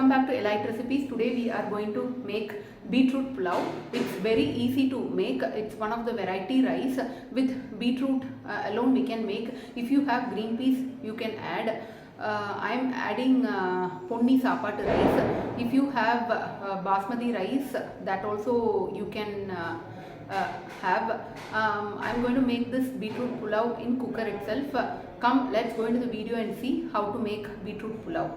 Welcome back to Elite Recipes. Today we are going to make beetroot pulav. It's very easy to make. It's one of the variety rice with beetroot alone we can make. If you have green peas, you can add. I am adding ponni sapatu rice. If you have basmati rice, that also you can have. I'm going to make this beetroot pulav in cooker itself. Come, let's go into the video and see how to make beetroot pulav.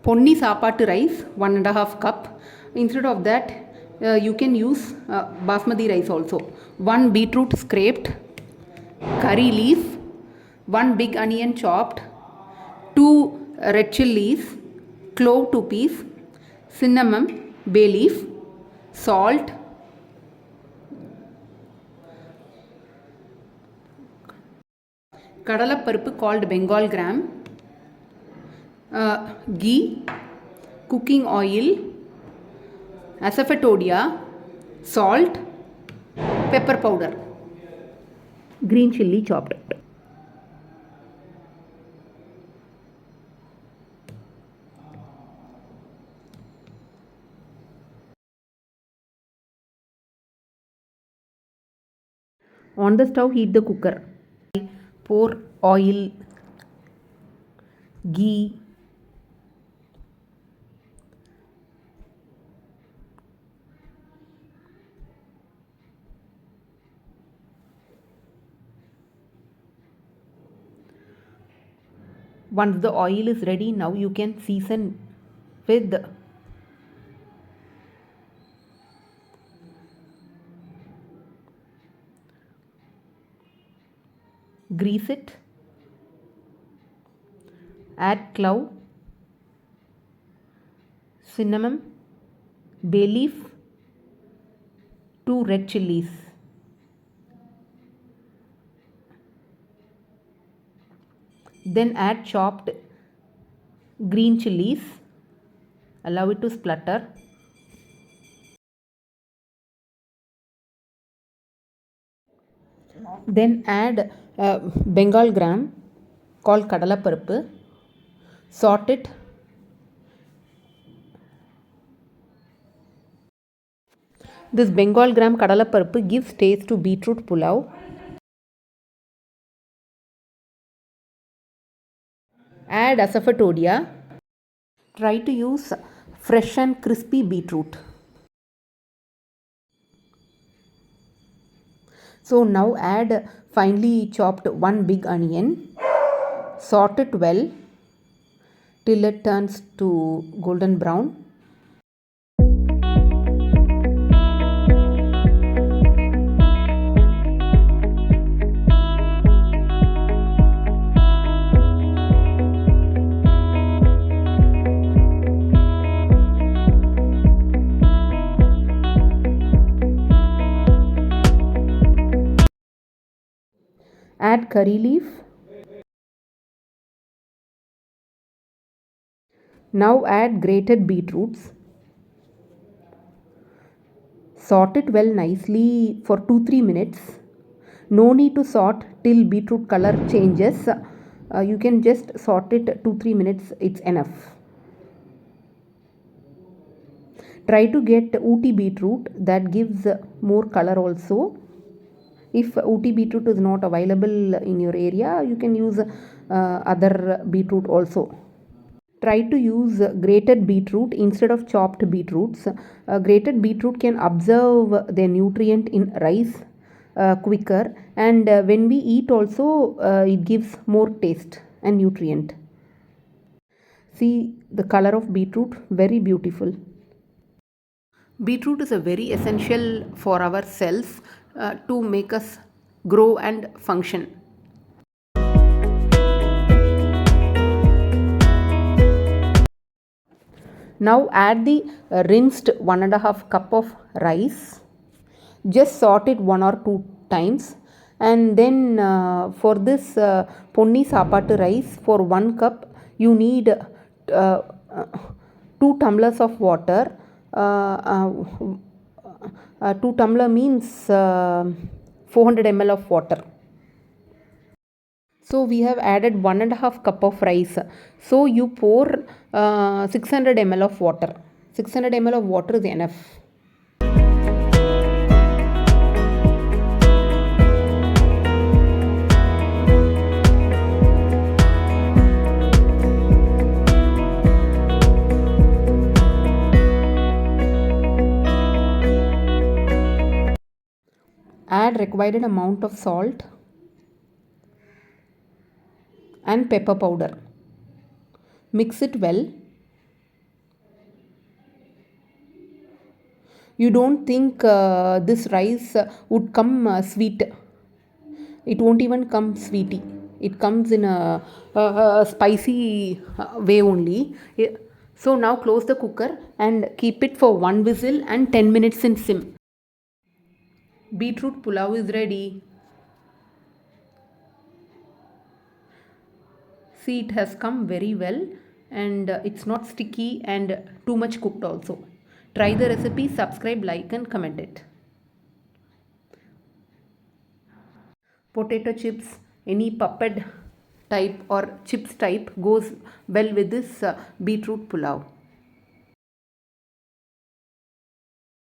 Ponni sapatu rice 1.5 cup. Instead of that you can use basmati rice also. 1 beetroot scraped, curry leaf, 1 big onion chopped, 2 red chillies, clove to piece, cinnamon, bay leaf, salt, kadalapparuppu called Bengal gram, ghee, cooking oil, asafoetida, salt, pepper powder, green chilli chopped. On the stove, heat the cooker. Pour oil, ghee, once the oil is ready, now you can season with grease it, add clove, cinnamon, bay leaf, 2 red chillies. Then add chopped green chillies, allow it to splutter. Then add Bengal gram called kadalapparuppu, sort it. This Bengal gram kadalapparuppu gives taste to beetroot pulav. Add asafoetida. Try to use fresh and crispy beetroot. So now add finely chopped 1 big onion. Sort it well till it turns to golden brown. Add curry leaf. Now add grated beetroots. Sort it well nicely for 2-3 minutes. No need to sort till beetroot color changes. You can just sort it 2-3 minutes, it's enough. Try to get ooty beetroot, that gives more color also. If ooty beetroot is not available in your area, you can use other beetroot also. Try to use grated beetroot instead of chopped beetroots. Grated beetroot can absorb the nutrient in rice quicker, and when we eat also it gives more taste and nutrient. See the color of beetroot, very beautiful. Beetroot is a very essential for our cells to make us grow and function. Now add the rinsed 1.5 cup of rice. Just sort it 1 or 2 times, and then for this ponni sapattu rice, for 1 cup you need 2 tumblers of water. 2 tumbler means 400 ml of water. So we have added 1.5 cup of rice. So you pour 600 ml of water. 600 ml of water is enough. Add required amount of salt and pepper powder. Mix it well. You don't think this rice would come sweet. It won't even come sweety. It comes in a spicy way only. So now close the cooker and keep it for 1 whistle and 10 minutes in sim. Beetroot pulav is ready. See, it has come very well, and it's not sticky and too much cooked also. Try the recipe, subscribe, like and comment it. Potato chips, any puppet type or chips type goes well with this beetroot pulav.